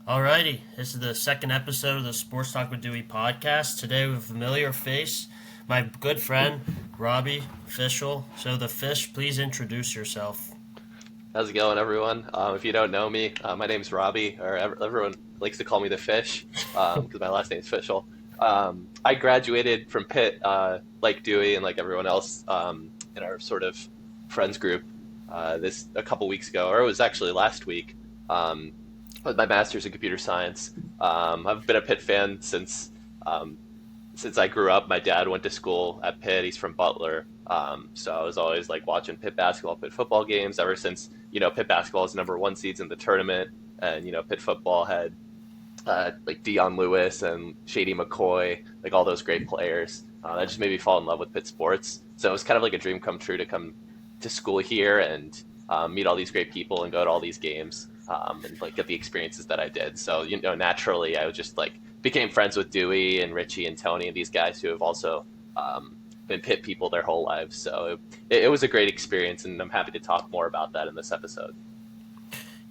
Alrighty, this is the second episode of the Sports Talk with Duey podcast. Today with a familiar face, my good friend Robbie Fishel. So the Fish, please introduce yourself. How's it going, everyone? If you don't know me, my name's Robbie, or everyone likes to call me the Fish, because my last name's Fishel. I graduated from Pitt, like Dewey and like everyone else, in our sort of friends group, this a couple weeks ago, or it was actually last week, with my master's in computer science. I've been a Pitt fan since I grew up. My dad went to school at Pitt. He's from Butler. So I was always like watching Pitt basketball, Pitt football games ever since, Pitt basketball is number one seeds in the tournament. And, Pitt football had like Dion Lewis and Shady McCoy, like all those great players. That just made me fall in love with Pitt sports. So it was kind of like a dream come true to come to school here and meet all these great people and go to all these games, and like get the experiences that I did. So, naturally I was just like became friends with Dewey and Richie and Tony and these guys who have also been Pitt people their whole lives. So it was a great experience, and I'm happy to talk more about that in this episode.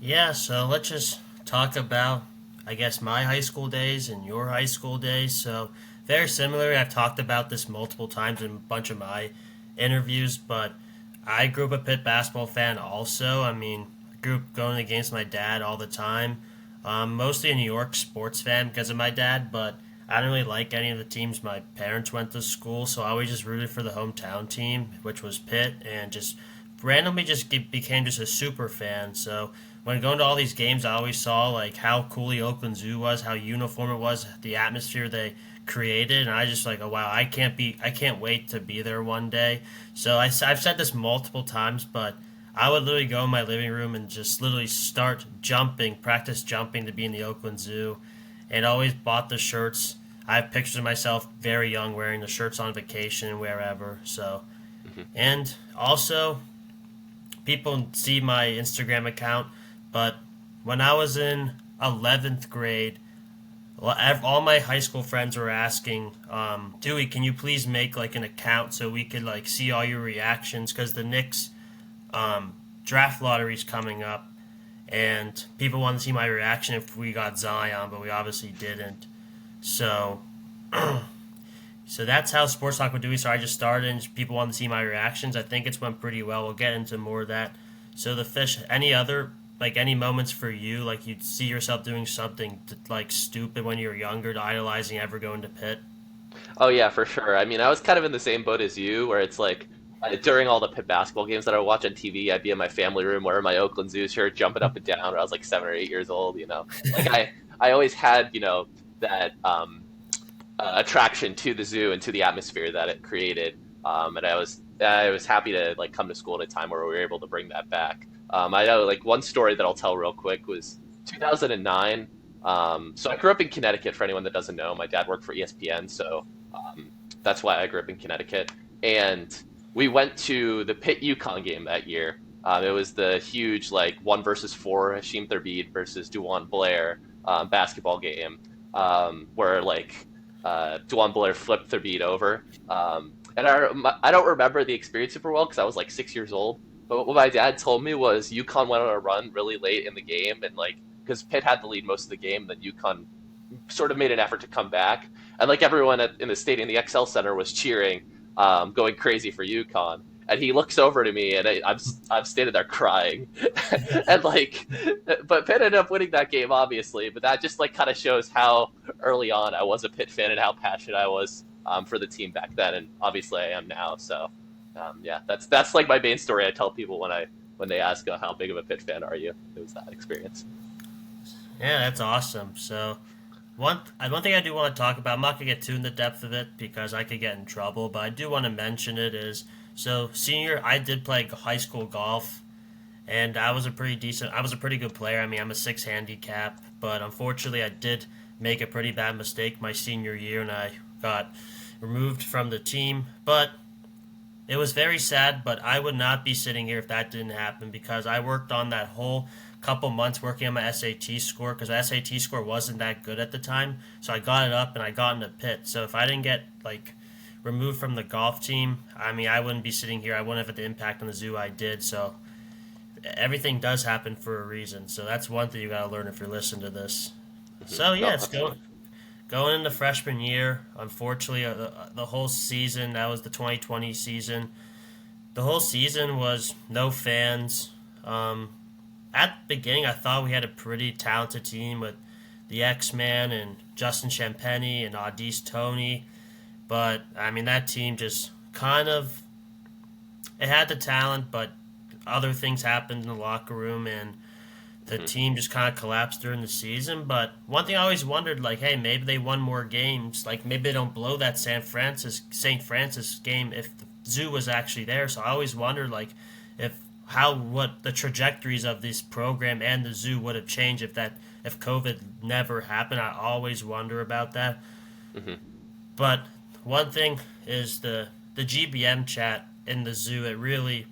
Yeah, so let's just talk about, I guess, my high school days and your high school days. So very similar. I've talked about this multiple times in a bunch of my interviews, but I grew up a Pitt basketball fan also. I mean, I grew up going against my dad all the time. Mostly a New York sports fan because of my dad, but I didn't really like any of the teams my parents went to school, so I always just rooted for the hometown team, which was Pitt, and just randomly just became just a super fan. So when going to all these games, I always saw like how cool the Oakland Zoo was, how uniform it was, the atmosphere they created, and I just like, oh wow, I can't wait to be there one day. So I've said this multiple times, but I would literally go in my living room and just literally start jumping, practice jumping to be in the Oakland Zoo, and always bought the shirts. I have pictures of myself very young wearing the shirts on vacation wherever. So, Hmm. and also people see my Instagram account, but when I was in 11th grade, all my high school friends were asking, Dewey, can you please make like an account so we could like see all your reactions? Because the Knicks draft lottery's coming up, and people want to see my reaction if we got Zion, but we obviously didn't. So, so that's how Sports Talk would do it. So I just started, and people want to see my reactions. I think it's went pretty well. We'll get into more of that. So the Fish, any other like any moments for you, like you'd see yourself doing something like stupid when you were younger, to idolizing ever going to Pitt? Oh yeah, for sure. I mean, I was kind of in the same boat as you, where it's like during all the Pitt basketball games that I would watch on TV, I'd be in my family room wearing my Oakland Zoo shirt, jumping up and down. When I was like 7 or 8 years old. Like I always had that attraction to the zoo and to the atmosphere that it created. And I was happy to like come to school at a time where we were able to bring that back. I know like one story that I'll tell real quick was 2009. So I grew up in Connecticut. For anyone that doesn't know, my dad worked for ESPN, so that's why I grew up in Connecticut. And we went to the Pitt UConn game that year. It was the huge like 1 versus 4 Hashim Thabit versus Duwan Blair basketball game, where like Duwan Blair flipped Thabit over. And I don't remember the experience super well because I was like 6 years old. But what my dad told me was UConn went on a run really late in the game, and like because Pitt had the lead most of the game, then UConn sort of made an effort to come back, and like everyone in the stadium, the XL Center was cheering, going crazy for UConn. And he looks over to me, and I'm standing there crying, and like, but Pitt ended up winning that game, obviously. But that just like kind of shows how early on I was a Pitt fan and how passionate I was for the team back then, and obviously I am now. So yeah, that's like my main story. I tell people when they ask how big of a Pitt fan are you. It was that experience. Yeah, that's awesome. So one thing I do want to talk about, I'm not gonna get too in the depth of it because I could get in trouble, but I do want to mention it is so senior. I did play high school golf, and I was a pretty good player. I mean, I'm a six handicap, but unfortunately, I did make a pretty bad mistake my senior year, and I got removed from the team. But it was very sad, but I would not be sitting here if that didn't happen because I worked on that whole couple months working on my SAT score because my SAT score wasn't that good at the time. So I got it up and I got into Pitt. So if I didn't get like removed from the golf team, I mean, I wouldn't be sitting here. I wouldn't have had the impact on the zoo I did. So everything does happen for a reason. So that's one thing you got to learn if you're listening to this. So No, yeah, it's absolutely. going into freshman year. Unfortunately, the whole season, that was the 2020 season. The whole season was no fans. Um, at the beginning, I thought we had a pretty talented team with the X-Man and Justin Champagny and Audis Tony. But, I mean, that team just kind of, it had the talent, but other things happened in the locker room, and the Hmm. team just kind of collapsed during the season. But one thing I always wondered, like, hey, maybe they won more games. Like, maybe they don't blow that St. Francis game if the Zoo was actually there. So I always wondered, like, if what the trajectories of this program and the Zoo would have changed if COVID never happened. I always wonder about that. Hmm. But one thing is the GBM chat in the Zoo. It really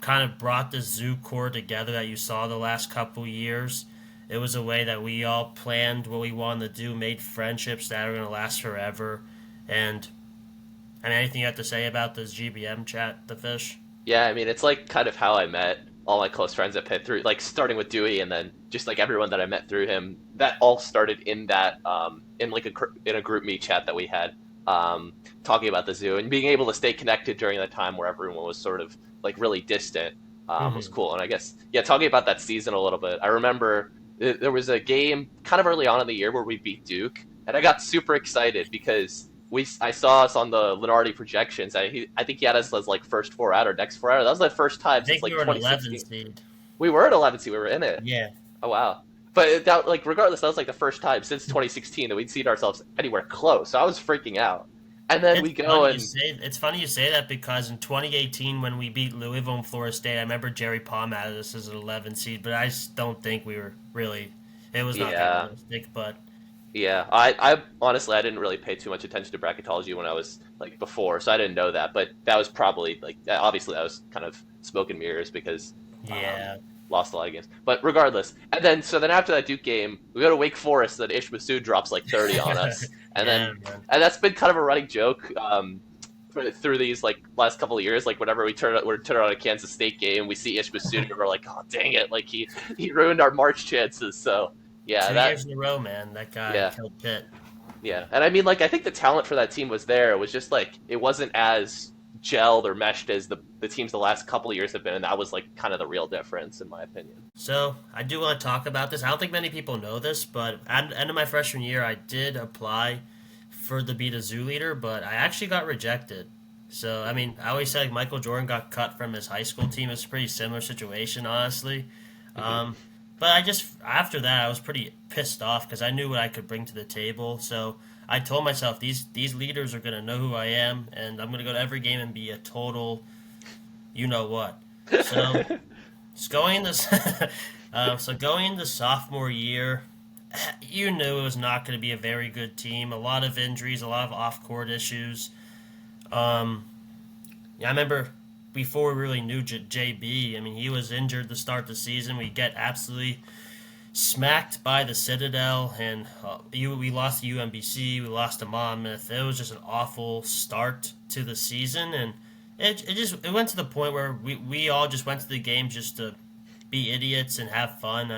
kind of brought the zoo core together that you saw the last couple years. It was a way that we all planned what we wanted to do, made friendships that are going to last forever. And anything you have to say about this GBM chat, the fish? Yeah, I mean, it's like kind of how I met all my close friends at Pitt through, like starting with Dewey, and then just like everyone that I met through him. That all started in that, in like in a group meet chat that we had, talking about the zoo and being able to stay connected during that time where everyone was sort of like really distant, was Mm-hmm. cool. And I guess yeah, talking about that season a little bit, I remember there was a game kind of early on in the year where we beat Duke, and I got super excited because I saw us on the Lenardi projections. I think he had us as like first four out or next four out. That was the first I time since think we like were an 11 2016. seed. We were at 11 seed. We were in it. Yeah. Oh wow. But that, like, regardless, that was like the first time since 2016 that we'd seen ourselves anywhere close. So I was freaking out. And then we go and It's funny you say that because in 2018 when we beat Louisville and Florida State, I remember Jerry Palm had us as an 11 seed, but I just don't think we were really. It was not that yeah, realistic, but yeah. I honestly I didn't really pay too much attention to bracketology when I was like before, so I didn't know that. But that was probably like obviously that was kind of smoke and mirrors because um, yeah, lost a lot of games. But regardless, and then so then after that Duke game, we go to Wake Forest. Then Ish Massoud drops like 30 on us, and yeah, then man. and that's been kind of a running joke. Through these like last couple of years, like whenever we're turning on a Kansas State game, we see Ish Massoud and we're like, oh dang it, like he ruined our March chances. So yeah, 2 years in a row, man. That guy yeah, killed Pitt. yeah, and I mean, like, I think the talent for that team was there. It was just like it wasn't as gelled or meshed as the teams the last couple of years have been, and that was like kind of the real difference, in my opinion. So I do want to talk about this. I don't think many people know this, but at the end of my freshman year, I did apply for the be the zoo leader, but I actually got rejected. So I mean, I always say like Michael Jordan got cut from his high school team. It's a pretty similar situation, honestly. Hmm. Um, but I just after that, I was pretty pissed off because I knew what I could bring to the table. So I told myself these leaders are gonna know who I am, and I'm gonna go to every game and be a total you know what. So it's going this. So going into sophomore year, you knew it was not going to be a very good team. A lot of injuries, a lot of off-court issues. Um, yeah, I remember before we really knew JB. I mean, he was injured to start the season. We get absolutely smacked by the Citadel, and we lost to UMBC. We lost to Monmouth. It was just an awful start to the season, and it went to the point where we all just went to the game just to be idiots and have fun.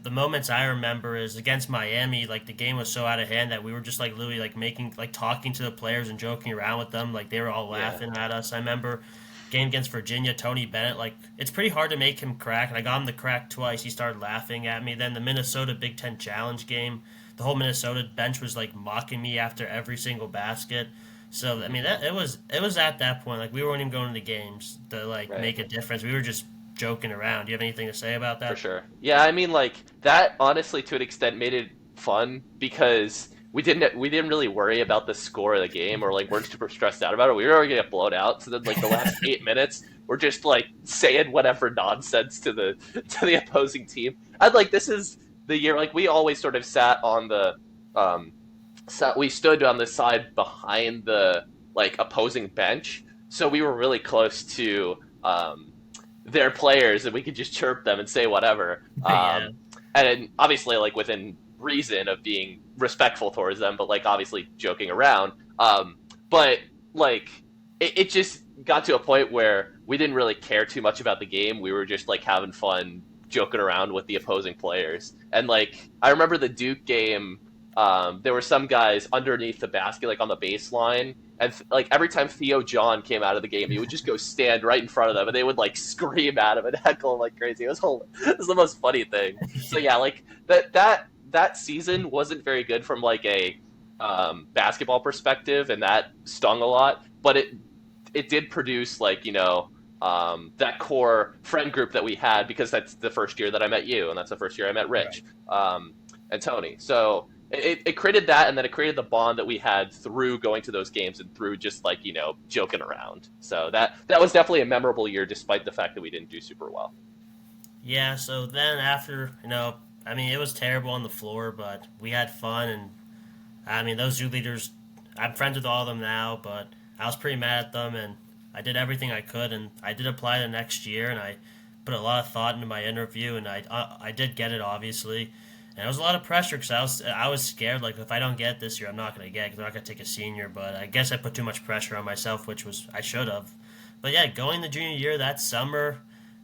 The moments I remember is against Miami. Like the game was so out of hand that we were just like literally like making like talking to the players and joking around with them. Like they were all Yeah, laughing at us. I remember game against Virginia, Tony Bennett. Like it's pretty hard to make him crack, and I got him to crack twice. He started laughing at me. Then the Minnesota Big Ten Challenge game, the whole Minnesota bench was like mocking me after every single basket. So I mean that it was at that point like we weren't even going to the games to like right. make a difference. We were just joking around. Do you have anything to say about For that? sure. Yeah, I mean, like that honestly, to an extent, made it fun because we didn't really worry about the score of the game or like weren't super stressed out about it. We were already gonna get blown out, so then like the last 8 minutes, we're just like saying whatever nonsense to the to the opposing team. And like this is the year like we always sort of sat on the we stood on the side behind the like opposing bench, so we were really close to their players, and we could just chirp them and say whatever. Yeah. And obviously, like within reason of being respectful towards them, but like obviously joking around. But like it just got to a point where we didn't really care too much about the game. We were just like having fun joking around with the opposing players. And like I remember the Duke game, there were some guys underneath the basket, like on the baseline, and like every time Theo John came out of the game, he would just go stand right in front of them, and they would like scream at him and heckle him like crazy. It was the most funny thing. So yeah, like that season wasn't very good from like a basketball perspective, and that stung a lot. But it did produce like that core friend group that we had, because that's the first year that I met you, and that's the first year I met Rich, and Tony. So it created that, and then it created the bond that we had through going to those games and through just like joking around. So that was definitely a memorable year, despite the fact that we didn't do super well. Yeah, so then after, I mean, it was terrible on the floor, but we had fun, and I mean, those zoo leaders, I'm friends with all of them now, but I was pretty mad at them, and I did everything I could, and I did apply the next year, and I put a lot of thought into my interview, and I did get it, obviously. And it was a lot of pressure because I was scared, like, if I don't get it this year, I'm not going to get it because I'm not going to take a senior. But I guess I put too much pressure on myself, which was I should have. But yeah, going the junior year, that summer,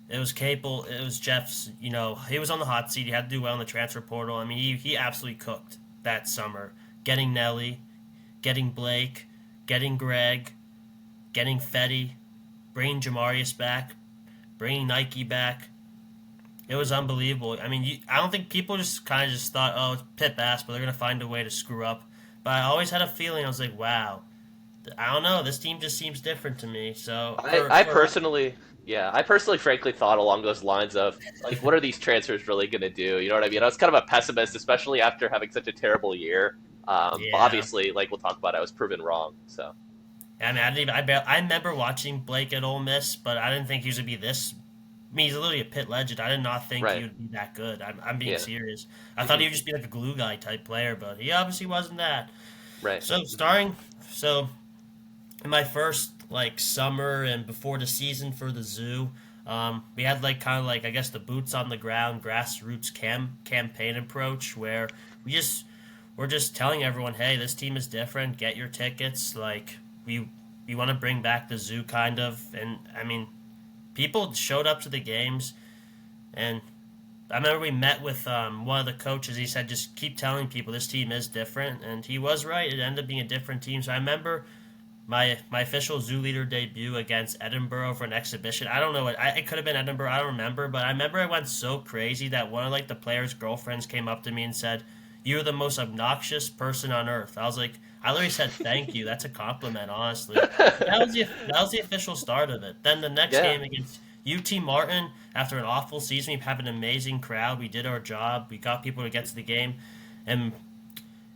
it was Capel, it was Jeff's, he was on the hot seat. He had to do well in the transfer portal. I mean, he absolutely cooked that summer. Getting Nelly, getting Blake, getting Greg, getting Fetty, bringing Jamarius back, bringing Nike back. It was unbelievable. I mean, I don't think people just kind of just thought, oh, it's Pitt Basketball, they're going to find a way to screw up. But I always had a feeling, I was like, wow, I don't know, this team just seems different to me. So I personally frankly thought along those lines of, like, what are these transfers really going to do? You know what I mean? I was kind of a pessimist, especially after having such a terrible year. But obviously, like we'll talk about, I was proven wrong. So, I mean, I remember watching Blake at Ole Miss, but I didn't think he was going to be this. I mean, he's literally a Pitt legend. I did not think he would be that good. I'm being serious. I thought he would just be like a glue guy type player, but he obviously wasn't that. Right. So in my first like summer and before the season for the zoo, we had like kind of like I guess the boots on the ground grassroots campaign approach where we're just telling everyone, hey, this team is different. Get your tickets. Like we want to bring back the zoo kind of, and I mean. People showed up to the games, and I remember we met with one of the coaches. He said, just keep telling people this team is different, and he was right. It ended up being a different team. So I remember my official zoo leader debut against Edinburgh for an exhibition. I don't know. It could have been Edinburgh. I don't remember, but I remember it went so crazy that one of like the players' girlfriends came up to me and said, "You're the most obnoxious person on earth." I was like, I literally said, "Thank you." That's a compliment, honestly. That was the official start of it. Then the next game against UT Martin, after an awful season, we have an amazing crowd. We did our job. We got people to get to the game, and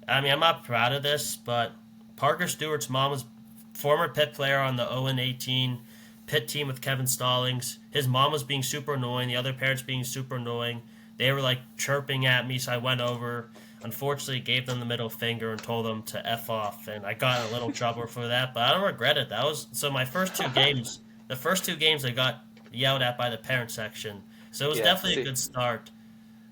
I mean, I'm not proud of this, but Parker Stewart's mom was former Pitt player on the 0-18 Pitt team with Kevin Stallings. His mom was being super annoying. The other parents being super annoying. They were like chirping at me, so I went over. Unfortunately, gave them the middle finger and told them to F off, and I got in a little trouble for that, but I don't regret it. That was so my first two games. The first two games I got yelled at by the parent section, so it was definitely a good start.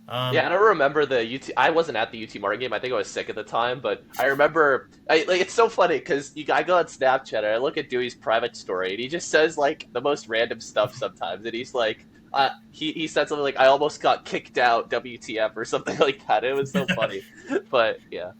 I don't remember the UT. I wasn't at the UT Martin game. I think I was sick at the time, but I remember. It's so funny because I go on Snapchat and I look at Dewey's private story, and he just says like the most random stuff sometimes, and he's like. He said something like, "I almost got kicked out, WTF," or something like that. It was so funny, but yeah.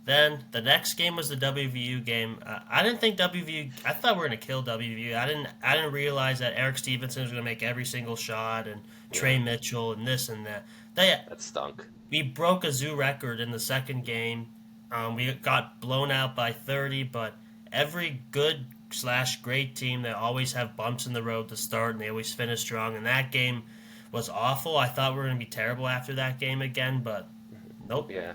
Then the next game was the WVU game. I didn't think WVU. I thought we were gonna kill WVU. I didn't realize that Eric Stevenson was gonna make every single shot, and Trey Mitchell and this and that. That stunk. We broke a zoo record in the second game. We got blown out by 30, but every good / great team, they always have bumps in the road to start, and they always finish strong. And that game was awful. I thought we were going to be terrible after that game again, but nope. Yeah,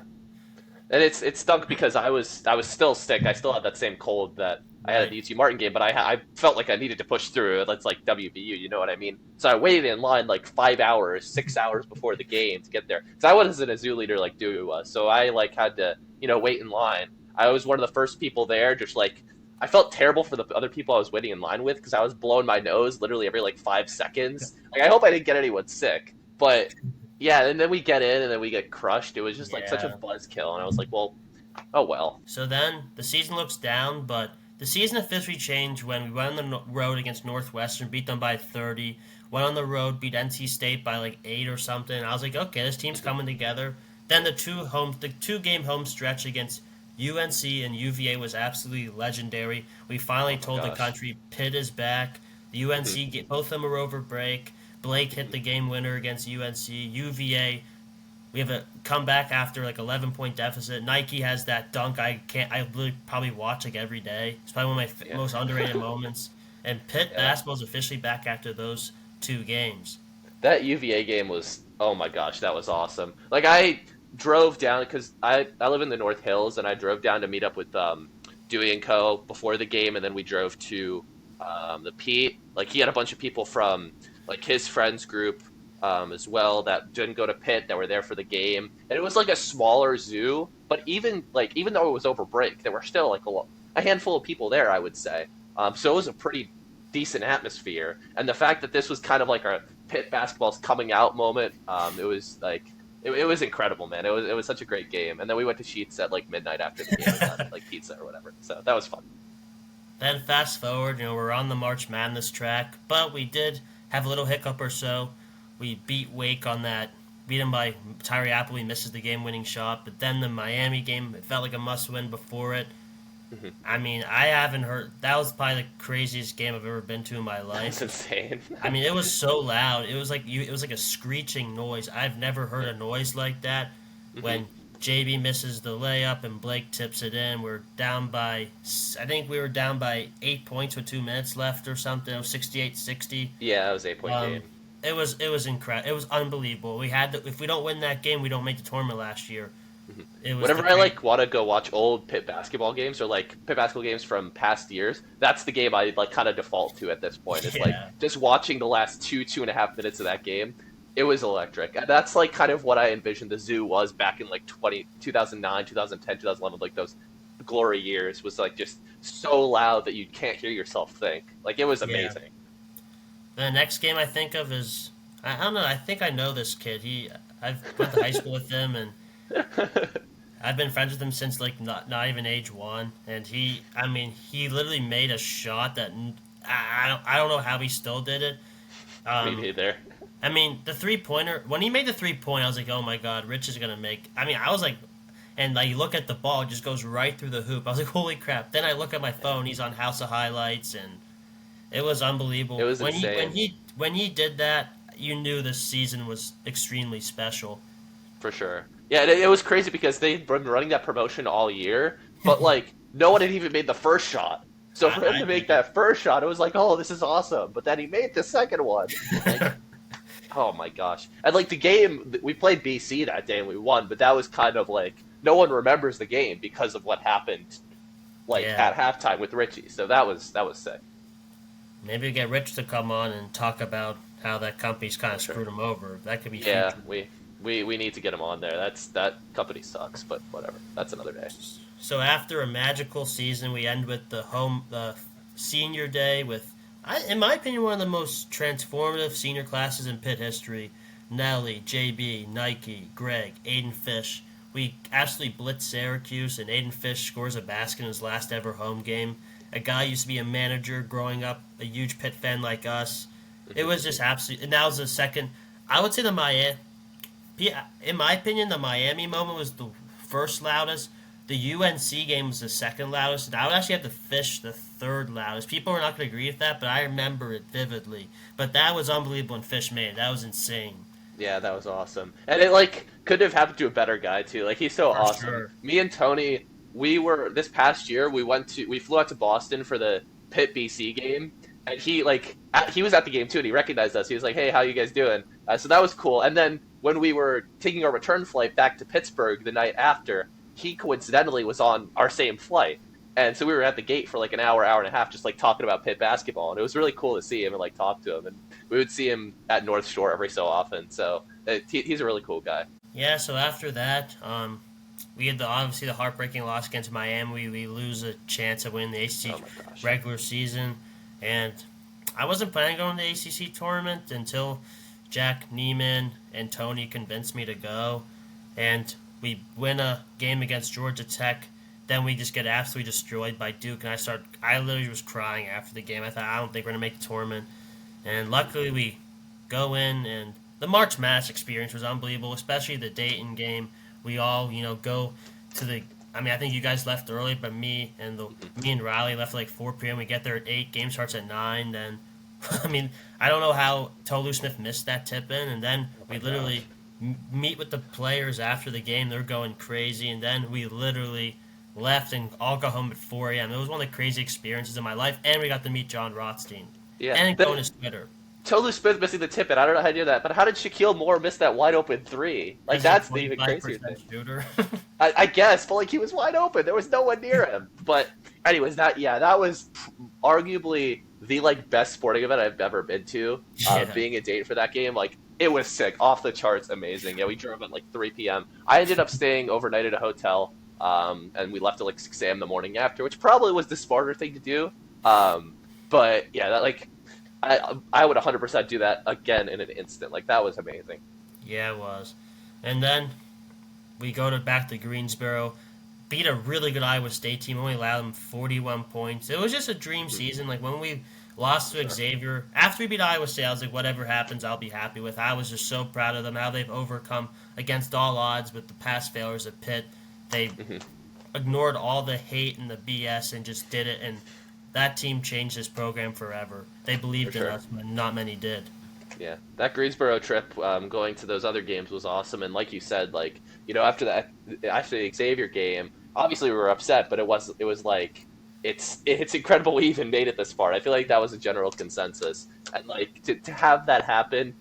and it stunk because I was still sick. I still had that same cold that I had at the UT Martin game, but I felt like I needed to push through it. That's like WVU, you know what I mean? So I waited in line like 5 hours, 6 hours before the game to get there. Because I wasn't a zoo leader like Duey was, so I like had to wait in line. I was one of the first people there, just like. I felt terrible for the other people I was waiting in line with because I was blowing my nose literally every like 5 seconds. Like I hope I didn't get anyone sick, but yeah. And then we get in and then we get crushed. It was just like such a buzzkill, and I was like, well, oh well. So then the season looks down, but the season officially changed when we went on the road against Northwestern, beat them by 30. went on the road, beat NC State by like 8 or something. I was like, okay, this team's coming together. Then the 2-game home stretch against UNC and UVA was absolutely legendary. We finally told the country Pitt is back. The UNC both of them are over break. Blake hit the game winner against UNC. UVA, we have a comeback after like 11-point deficit. Nike has that dunk. I literally probably watch like every day. It's probably one of my most underrated moments. And Pitt basketball is officially back after those 2 games. That UVA game was, oh my gosh, that was awesome. Like, I drove down because I live in the North Hills, and I drove down to meet up with Duey and Co. before the game, and then we drove to the Pete. Like, he had a bunch of people from like his friends group as well that didn't go to Pitt that were there for the game, and it was like a smaller zoo. But even though it was over break, there were still like a handful of people there, I would say. So it was a pretty decent atmosphere, and the fact that this was kind of like a Pitt basketball's coming out moment, it was like it was incredible, man. It was such a great game, and then we went to Sheets at like midnight after the game and got like pizza or whatever. So that was fun. Then fast forward, we're on the March Madness track, but we did have a little hiccup or so. We beat Wake on that, beat him by Tyree Appleby misses the game-winning shot, but then the Miami game, it felt like a must-win before it. I mean, I haven't heard, that was probably the craziest game I've ever been to in my life. That's insane. I mean, it was so loud. It was like a screeching noise. I've never heard a noise like that. When JB misses the layup and Blake tips it in, we're down by, I think we were down by 8 points with 2 minutes left or something. It was 68-60. Yeah, it was 8-point game. It was incredible. It was unbelievable. We had if we don't win that game, we don't make the tournament last year. Whenever I want to go watch old Pitt basketball games or like Pitt basketball games from past years, that's the game I like kind of default to at this point. It's like just watching the last 2.5 minutes of that game. It was electric. And that's like kind of what I envisioned the Zoo was back in like 2009, 2010, 2011, like those glory years, was like just so loud that you can't hear yourself think. Like, it was amazing. The next game I think of is, I don't know, I think I know this kid. I've went to high school with him, and I've been friends with him since like not even age 1, and he literally made a shot that I don't know how he still did it. Me neither. I mean, the 3-pointer, when he made the 3-point, I was like, oh my god, Rich is gonna make. I mean, I was like, and like you look at the ball, it just goes right through the hoop. I was like, holy crap! Then I look at my phone, he's on House of Highlights, and it was unbelievable. It was insane. When he did that, you knew this season was extremely special. For sure. Yeah, it was crazy because they'd been running that promotion all year, but like no one had even made the first shot. So for him to make that first shot, it was like, oh, this is awesome. But then he made the second one. Like, oh my gosh. And like the game, we played BC that day and we won, but that was kind of like, no one remembers the game because of what happened at halftime with Richie. So that was sick. Maybe we get Rich to come on and talk about how that company's kind of screwed him over. That could be future. We need to get him on there. That company sucks, but whatever. That's another day. So after a magical season, we end with the senior day with, in my opinion, one of the most transformative senior classes in Pitt history. Nelly, JB, Nike, Greg, Aiden Fish. We absolutely blitzed Syracuse, and Aiden Fish scores a basket in his last ever home game. A guy used to be a manager growing up, a huge Pitt fan like us. It was just absolutely, and that was the second. I would say in my opinion, the Miami moment was the first loudest. The UNC game was the second loudest. And I would actually have to Fish the third loudest. People are not going to agree with that, but I remember it vividly. But that was unbelievable when Fish made it. That was insane. Yeah, that was awesome. And it, like, couldn't have happened to a better guy, too. Like, he's so awesome. Sure. Me and Tony, this past year, we flew out to Boston for the Pitt BC game. And he was at the game, too, and he recognized us. He was like, hey, how you guys doing? So that was cool. And then when we were taking our return flight back to Pittsburgh the night after, he coincidentally was on our same flight. And so we were at the gate for like an hour and a half just like talking about Pitt basketball. And it was really cool to see him and like talk to him. And we would see him at North Shore every so often. So he's a really cool guy. Yeah, so after that, we had obviously the heartbreaking loss against Miami. We lose a chance of winning the ACC regular season. And I wasn't planning on going to the ACC tournament until Jack Neiman and Tony convinced me to go. And we win a game against Georgia Tech. Then we just get absolutely destroyed by Duke. And I literally was crying after the game. I thought, I don't think we're going to make the tournament. And luckily we go in, and the March Madness experience was unbelievable, especially the Dayton game. We all, go to the. I mean, I think you guys left early, but me and Riley left at like 4 p.m. We get there at 8. Game starts at 9. Then, I mean, I don't know how Tolu Smith missed that tip in, and then we literally meet with the players after the game. They're going crazy, and then we literally left and all got home at 4 a.m. It was one of the crazy experiences in my life, and we got to meet John Rothstein. Yeah. And go on his Twitter. Tolu Smith missing the tip, and I don't know how to do that, but how did Shaquille Moore miss that wide open 3? Like, that's the even crazier thing. Shooter. I guess, but like he was wide open. There was no one near him. But anyways, that was arguably the like best sporting event I've ever been to. Being a date for that game, like it was sick, off the charts, amazing. Yeah, we drove at like 3 p.m. I ended up staying overnight at a hotel, and we left at like 6 a.m. the morning after, which probably was the smarter thing to do. But yeah, that like. I would 100% do that again in an instant. Like, that was amazing. Yeah, it was. And then we go back to Greensboro, beat a really good Iowa State team, only allowed them 41 points. It was just a dream season. Like, when we lost to Xavier, after we beat Iowa State, I was like, whatever happens, I'll be happy with. I was just so proud of them, how they've overcome against all odds with the past failures at Pitt. They ignored all the hate and the BS and just did it, and that team changed this program forever. They believed in us, but not many did. Yeah, that Greensboro trip, going to those other games was awesome. And like you said, like after the Xavier game, obviously we were upset, but it was like it's incredible we even made it this far. I feel like that was a general consensus, and like to have that happen.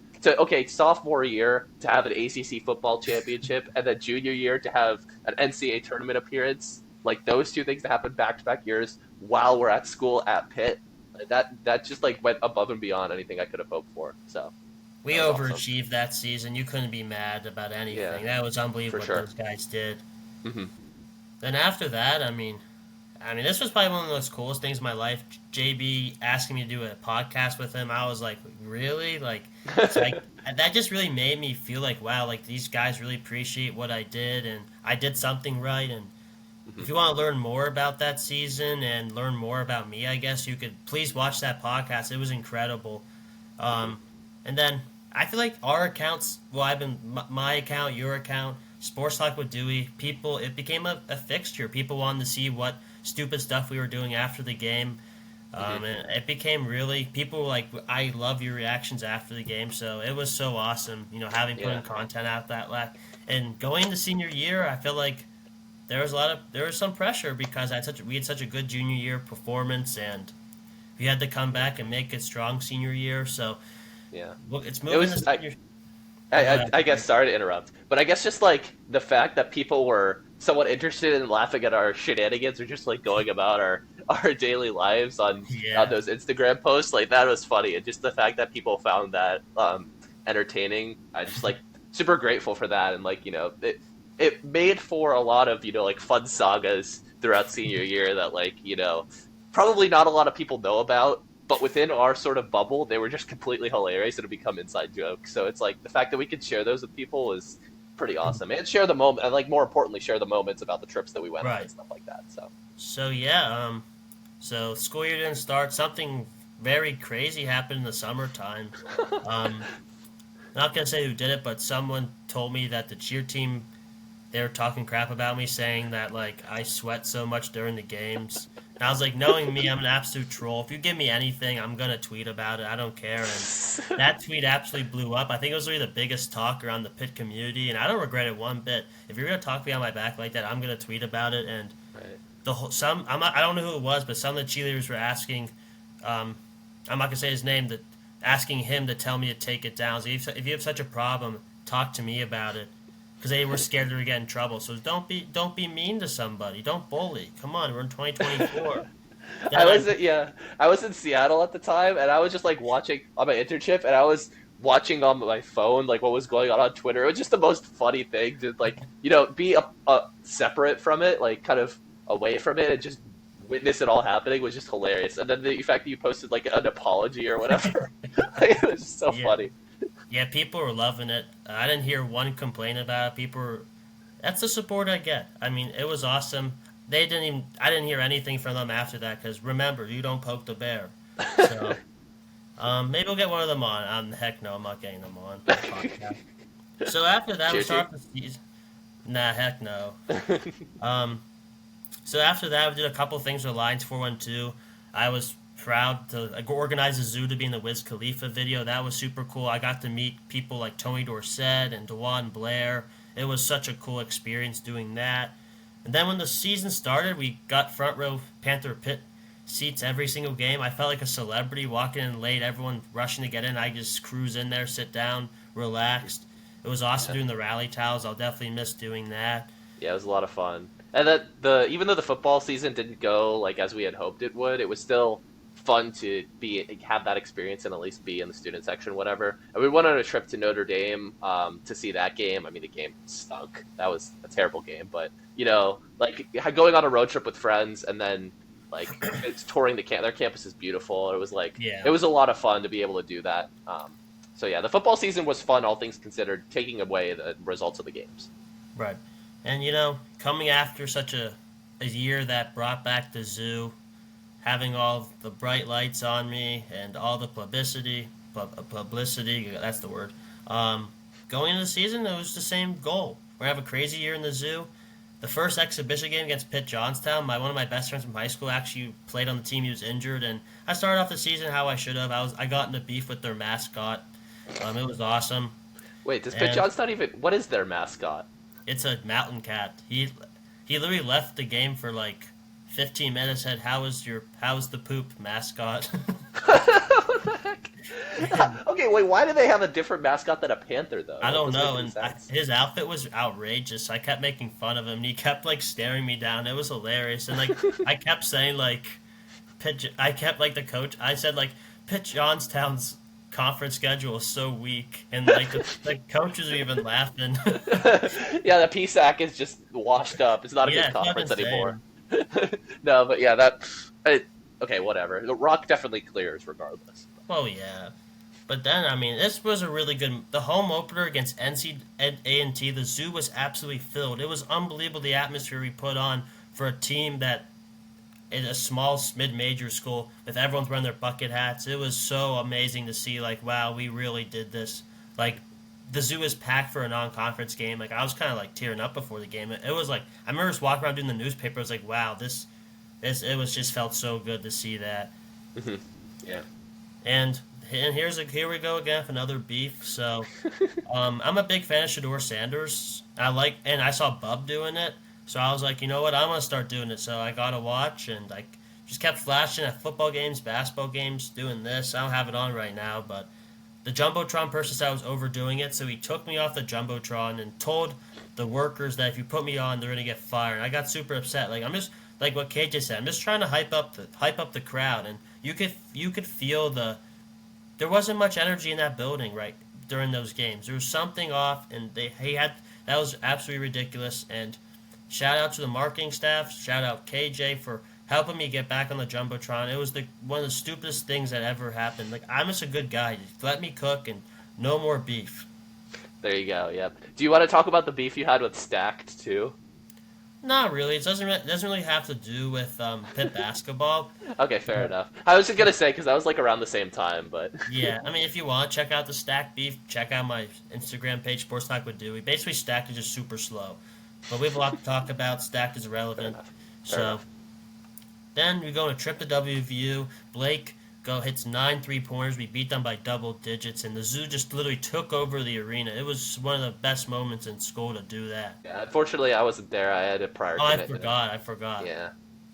Sophomore year to have an ACC football championship, and then junior year to have an NCAA tournament appearance. Like those two things that happened back-to-back years while we're at school at Pitt, that just like went above and beyond anything I could have hoped for. So we overachieved awesome. That season. You couldn't be mad about anything. Yeah, that was unbelievable what those guys did. Mm-hmm. Then after that, I mean, this was probably one of the most coolest things in my life. JB asking me to do a podcast with him, I was like, really? Like, it's like that just really made me feel like, wow, like these guys really appreciate what I did, and I did something right. And if you want to learn more about that season and learn more about me, I guess you could please watch that podcast. It was incredible. And then I feel like our accounts, my account, your account, SportsTalk with Duey, it became a fixture. People wanted to see what stupid stuff we were doing after the game. And it became people were like, I love your reactions after the game. So it was so awesome, having putting content out that and going into senior year, I feel like there was some pressure because we had such a good junior year performance, and we had to come back and make it strong senior year. So it's moving. I guess, sorry to interrupt, but I guess just like the fact that people were somewhat interested in laughing at our shenanigans or just like going about our daily lives on those Instagram posts, like that was funny, and just the fact that people found that entertaining, I just like super grateful for that, and like it made for a lot of, like fun sagas throughout senior year that like, probably not a lot of people know about, but within our sort of bubble, they were just completely hilarious and it become inside jokes. So it's like the fact that we could share those with people is pretty awesome, and share the moment, and like more importantly, share the moments about the trips that we went on and stuff like that. So yeah, so school year didn't start. Something very crazy happened in the summertime. Not gonna say who did it, but someone told me that the cheer team, they were talking crap about me, saying that like I sweat so much during the games. And I was like, knowing me, I'm an absolute troll. If you give me anything, I'm gonna tweet about it. I don't care. And that tweet absolutely blew up. I think it was really the biggest talk around the Pitt community, and I don't regret it one bit. If you're gonna talk behind my back like that, I'm gonna tweet about it. And I don't know who it was, but some of the cheerleaders were asking, I'm not gonna say his name, asking him to tell me to take it down. So if you have such a problem, talk to me about it. Because they were scared they were getting in trouble. So don't be mean to somebody. Don't bully. Come on, we're in 2024. I was in Seattle at the time, and I was just like watching on my internship, and I was watching on my phone like what was going on Twitter. It was just the most funny thing to like be separate from it, like kind of away from it, and just witness it all happening was just hilarious. And then the fact that you posted like an apology or whatever, it was just so funny. Yeah, people were loving it. I didn't hear one complaint about it. That's the support I get. I mean, it was awesome. I didn't hear anything from them after that because remember, you don't poke the bear. So Maybe we'll get one of them on. Heck no, I'm not getting them on the podcast. So after that, we Cheer, cheer. start the season. Nah, heck no. Um, so after that, we did a couple things with Lions 412. I was proud to organize a zoo to be in the Wiz Khalifa video. That was super cool. I got to meet people like Tony Dorsett and DeJuan Blair. It was such a cool experience doing that. And then when the season started, we got front row Panther Pit seats every single game. I felt like a celebrity walking in late, everyone rushing to get in. I just cruise in there, sit down, relaxed. It was awesome Yeah. doing the rally towels. I'll definitely miss doing that. Yeah, it was a lot of fun. And that the even though the football season didn't go like as we had hoped it would, it was still fun to be have that experience and at least be in the student section, whatever. And we went on a trip to Notre Dame to see that game. I mean, the game stunk. That was a terrible game, but like going on a road trip with friends and then like it's touring their campus is beautiful. It was like Yeah, it was a lot of fun to be able to do that. So yeah, the football season was fun, all things considered, taking away the results of the games. right. And coming after such a year that brought back the zoo, having all the bright lights on me and all the publicity, that's the word. Going into the season, it was the same goal. We're gonna have a crazy year in the zoo. The first exhibition game against Pitt Johnstown, one of my best friends from high school actually played on the team. He was injured, and I started off the season how I should have. I got into beef with their mascot. It was awesome, Wait, does Pitt and Johnstown even? What is their mascot? it's a mountain cat. He literally left the game for like 15 minutes. Said, how was the poop mascot?" What the heck? Okay, wait. Why do they have a different mascot than a panther though? I That don't doesn't make know, any and sense. his outfit was outrageous. I kept making fun of him, and he kept like staring me down. It was hilarious, and like I kept saying like, I kept like the coach. I said like, Pitt Johnstown's conference schedule is so weak, and like the coaches were even laughing. Yeah, the PSAC is just washed up. It's not a Yeah, good it's not conference anymore. insane. No, but yeah, okay, whatever. The Rock definitely clears regardless. Well, yeah. But then, I mean, this was a really good. The home opener against NC A&T, the zoo was absolutely filled. It was unbelievable the atmosphere we put on for a team that in a small mid-major school with everyone's wearing their bucket hats. It was so amazing to see. Like, wow, we really did this. Like, the zoo was packed for a non-conference game. Like, I was kind of like tearing up before the game. It was like I remember just walking around doing the newspaper. I was like, wow, this it was just felt so good to see that. Hmm. Yeah. And here we go again with another beef. So, I'm a big fan of Shador Sanders. I saw Bub doing it, so I was like, you know what, I'm gonna start doing it. So I got to watch, and I just kept flashing at football games, basketball games, doing this. I don't have it on right now, but the jumbotron person said I was overdoing it, so he took me off the jumbotron and told the workers that if you put me on, they're gonna get fired. I got super upset. Like I'm just like what KJ said. I'm just trying to hype up the crowd, and you could feel there wasn't much energy in that building right during those games. There was something off, and he had that was absolutely ridiculous. And shout out to the marketing staff. Shout out KJ for helping me get back on the jumbotron. It was one of the stupidest things that ever happened. Like I'm just a good guy. Just let me cook and no more beef. There you go. Yep. Do you want to talk about the beef you had with Stacked too? Not really. It doesn't really have to do with Pitt basketball. Okay, fair But enough. I was just gonna say because that was like around the same time, but yeah, I mean, if you want, check out the Stack Beef. Check out my Instagram page, SportsTalk with Duey. Basically, Stacked is just super slow, but we have a lot to talk about. Stacked is fair relevant. enough. Fair So enough. then we go on a trip to WVU. Blake hits 9 3-pointers. We beat them by double digits, and the Zoo just literally took over the arena. It was one of the best moments in school to do that. Yeah, unfortunately, I wasn't there. I had a prior Oh, I commitment. forgot. I forgot. Yeah.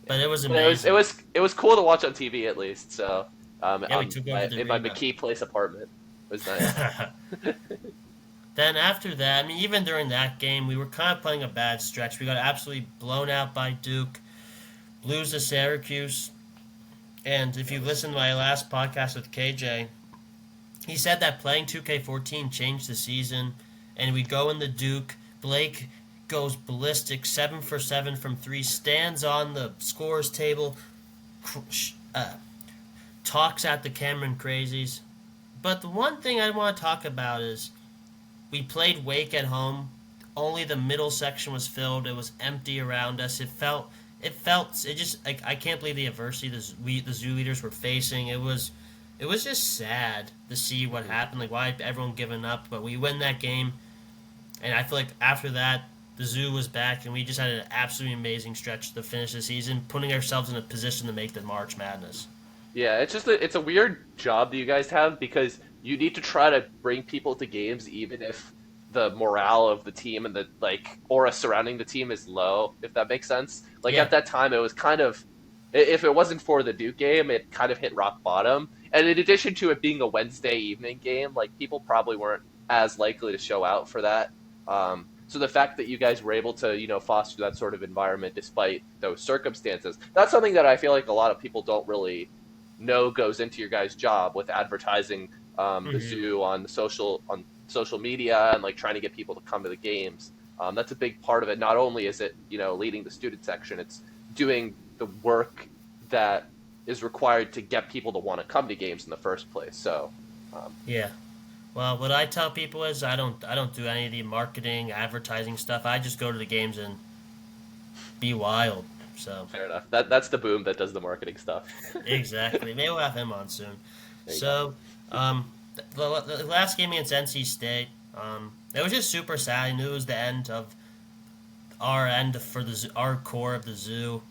But it was But it amazing. was it was cool to watch on TV at least. So, Yeah, we took over the in my arena. McKee Place apartment, it was nice. Then after that, I mean, even during that game, we were kind of playing a bad stretch. We got absolutely blown out by Duke, lose to Syracuse. And if you listen to my last podcast with KJ, he said that playing 2K14 changed the season. And we go in the Duke. Blake goes ballistic, 7 for 7 from 3, stands on the scores table, talks at the Cameron Crazies. But the one thing I want to talk about is we played Wake at home. Only the middle section was filled. It was empty around us. It just like I can't believe the adversity the zoo leaders were facing. it was just sad to see what happened, like why everyone giving up. But we win that game, and I feel like after that, the Zoo was back, and we just had an absolutely amazing stretch to finish the season, putting ourselves in a position to make the March Madness. Yeah, it's a weird job that you guys have because you need to try to bring people to games even if the morale of the team and the like aura surrounding the team is low, if that makes sense. Like Yeah, at that time it was kind of if it wasn't for the Duke game, it kind of hit rock bottom. And in addition to it being a Wednesday evening game, like people probably weren't as likely to show out for that. So the fact that you guys were able to, foster that sort of environment despite those circumstances, that's something that I feel like a lot of people don't really know goes into your guys' job with advertising the hmm zoo on social media and like trying to get people to come to the games. That's a big part of it. Not only is it leading the student section, it's doing the work that is required to get people to want to come to games in the first place. So, yeah. Well, what I tell people is I don't do any of the marketing, advertising stuff. I just go to the games and be wild. So fair enough. That's the boom that does the marketing stuff. exactly, maybe we'll have him on soon. There you go. So, the last game against NC State, it was just super sad. I knew it was the end of our end for our core of the Zoo.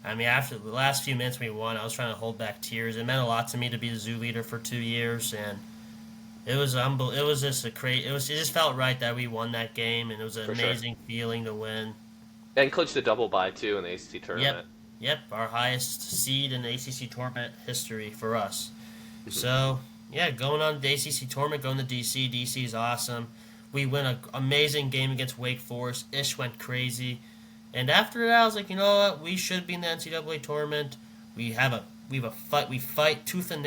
I mean, after the last few minutes we won, I was trying to hold back tears. It meant a lot to me to be the Zoo leader for 2 years, and it was It was just a crazy. It just felt right that we won that game, and it was an For sure. amazing feeling to win. And clinched the double bye too in the ACC Yep, tournament. yep, our highest seed in the ACC tournament history for us. Mhm. So yeah, going on the ACC tournament, going to DC. DC is awesome. We win an amazing game against Wake Forest. Ish went crazy, and after that, I was like, you know what? We should be in the NCAA tournament. We have a fight. We fight tooth and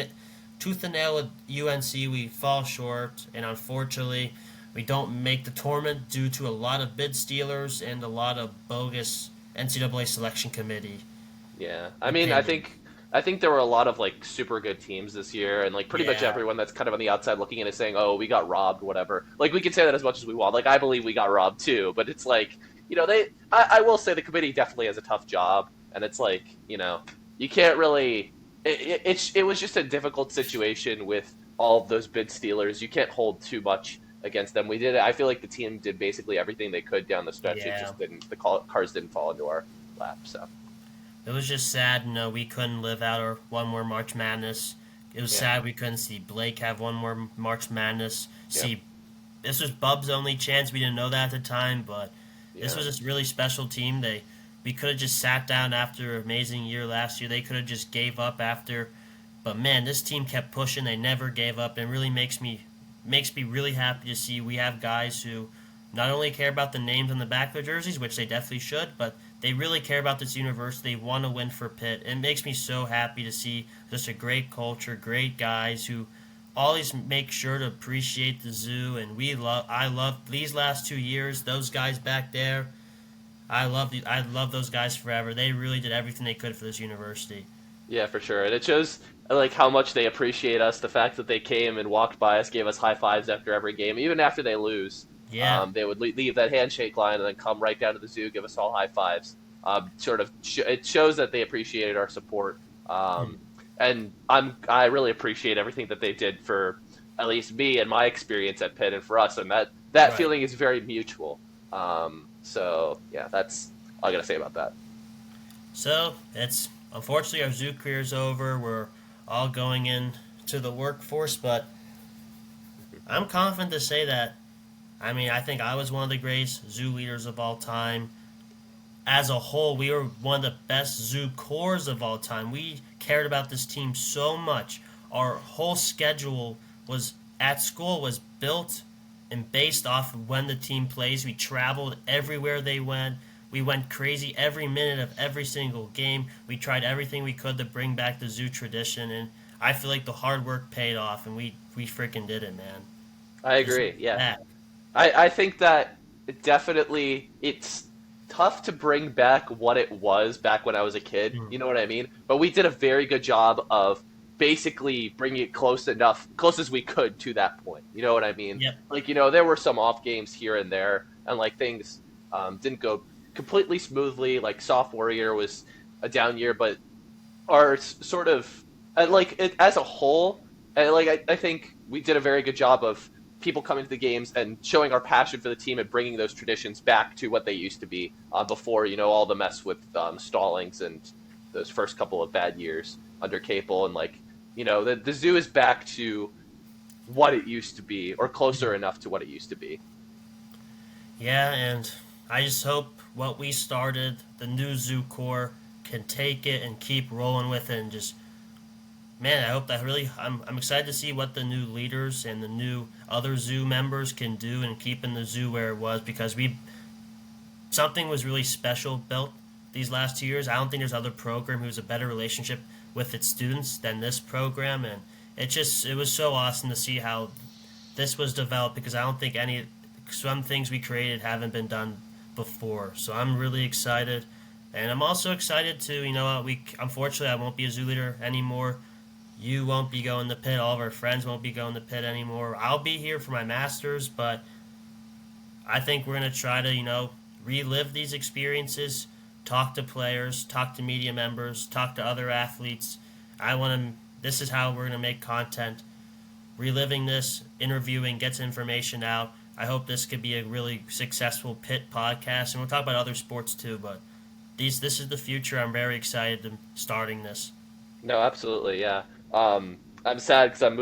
nail with UNC. We fall short, and unfortunately, we don't make the tournament due to a lot of bid stealers and a lot of bogus NCAA selection committee Yeah, I mean, opinion. I think there were a lot of like super good teams this year, and like pretty much Yeah, everyone that's kind of on the outside looking in is saying, "Oh, we got robbed," whatever. Like we can say that as much as we want. Like I believe we got robbed too, but it's like they. I will say the committee definitely has a tough job, and it's like you can't really. It was just a difficult situation with all of those bid stealers. You can't hold too much against them. We did. I feel like the team did basically everything they could down the stretch. It yeah. just didn't. The cards didn't fall into our lap. So It was just sad, we couldn't live out our one more March Madness. It was yeah, sad we couldn't see Blake have one more March Madness. yeah, See, this was Bub's only chance. We didn't know that at the time, but this yeah. was a really special team. We could have just sat down after an amazing year last year. They could have just gave up after, but man, this team kept pushing. They never gave up, and it really makes me really happy to see we have guys who not only care about the names on the back of their jerseys, which they definitely should, but they really care about this university. They want to win for Pitt. It makes me so happy to see just a great culture, great guys who always make sure to appreciate the Zoo. And I love these last 2 years. Those guys back there, I love those guys forever. They really did everything they could for this university. Yeah, for sure. And it shows like how much they appreciate us. The fact that they came and walked by us, gave us high fives after every game, even after they lose. Yeah, They would leave that handshake line and then come right down to the zoo, give us all high fives. It shows that they appreciated our support. Hmm. And I really appreciate everything that they did for at least me and my experience at Pitt and for us. And that Right. feeling is very mutual. So yeah, that's all I gotta say about that. So it's unfortunately our Zoo career is over. We're all going in to the workforce, but I'm confident to say that. I mean, I think I was one of the greatest Zoo leaders of all time. As a whole, we were one of the best Zoo cores of all time. We cared about this team so much. Our whole schedule was at school was built and based off of when the team plays. We traveled everywhere they went. We went crazy every minute of every single game. We tried everything we could to bring back the Zoo tradition, and I feel like the hard work paid off, and we freaking did it, man. I Just agree. Yeah. that. I think that definitely it's tough to bring back what it was back when I was a kid. Mm. You know what I mean? But we did a very good job of basically bringing it close as we could to that point. You know what I mean? Yep. Like, there were some off games here and there, and like things didn't go completely smoothly. Like sophomore year was a down year, but our sort of like it as a whole, And I think we did a very good job of people coming to the games and showing our passion for the team and bringing those traditions back to what they used to be before, all the mess with Stallings and those first couple of bad years under Capel. And the zoo is back to what it used to be, or closer enough to what it used to be. Yeah, and I just hope what we started, the new zoo core, can take it and keep rolling with it and just man, I hope that really. I'm excited to see what the new leaders and the new other zoo members can do and keeping the zoo where it was because something was really special built these last 2 years. I don't think there's other program who has a better relationship with its students than this program, and it was so awesome to see how this was developed because I don't think some things we created haven't been done before. So I'm really excited, and I'm also excited to unfortunately I won't be a zoo leader anymore. You won't be going to Pitt. All of our friends won't be going to Pitt anymore. I'll be here for my master's, but I think we're going to try to, relive these experiences, talk to players, talk to media members, talk to other athletes. This is how we're going to make content. Reliving this, interviewing, gets information out. I hope this could be a really successful Pitt podcast, and we'll talk about other sports too, but this is the future. I'm very excited to starting this. No, absolutely, yeah. I'm sad because I'm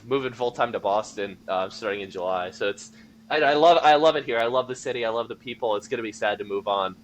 moving full time to Boston, starting in July. So I love it here. I love the city. I love the people. It's gonna be sad to move on.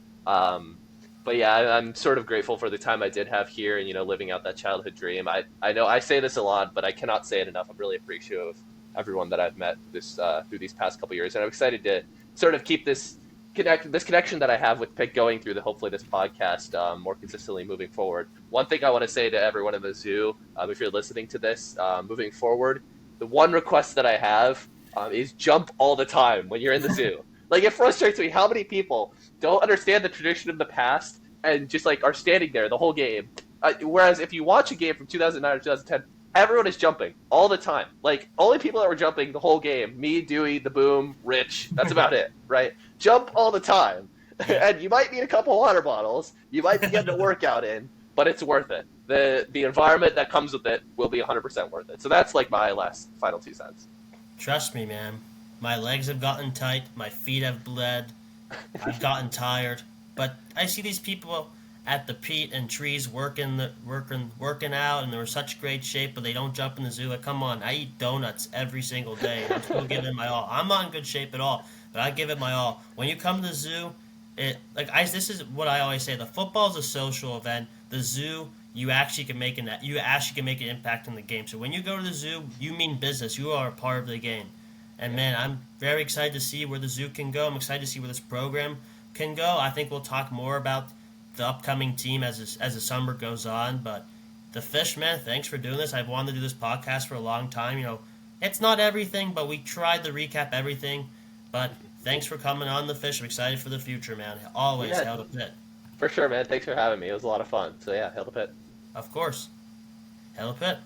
But yeah, I'm sort of grateful for the time I did have here and living out that childhood dream. I know I say this a lot, but I cannot say it enough. I'm really appreciative of everyone that I've met through these past couple years, and I'm excited to sort of keep this connection that I have with Pitt going through hopefully this podcast more consistently moving forward. One thing I want to say to everyone in the zoo, if you're listening to this, moving forward, the one request that I have is jump all the time when you're in the zoo. It frustrates me how many people don't understand the tradition of the past and just are standing there the whole game. Whereas if you watch a game from 2009 or 2010, everyone is jumping all the time. Only people that were jumping the whole game, me, Duey, the Boom, Rich, that's about it, right? Jump all the time. And you might need a couple water bottles. You might be getting a workout in, but it's worth it. The environment that comes with it will be 100% worth it. So that's my final 2 cents. Trust me, man. My legs have gotten tight. My feet have bled. I've gotten tired. But I see these people at the peat and trees working out, and they're in such great shape, but they don't jump in the zoo. Come on, I eat donuts every single day. I'm still giving my all. I'm not in good shape at all, but I give it my all. When you come to the zoo, this is what I always say: the football is a social event. The zoo, you actually can make an impact in the game. So when you go to the zoo, you mean business. You are a part of the game. And man, I'm very excited to see where the zoo can go. I'm excited to see where this program can go. I think we'll talk more about the upcoming team as the summer goes on. But the Fish, man, thanks for doing this. I've wanted to do this podcast for a long time. It's not everything, but we tried to recap everything. But thanks for coming on the Fish. I'm excited for the future, man. Always, Hail to Pitt. For sure, man. Thanks for having me. It was a lot of fun. So yeah, Hail to Pitt. Of course. Hail to Pitt.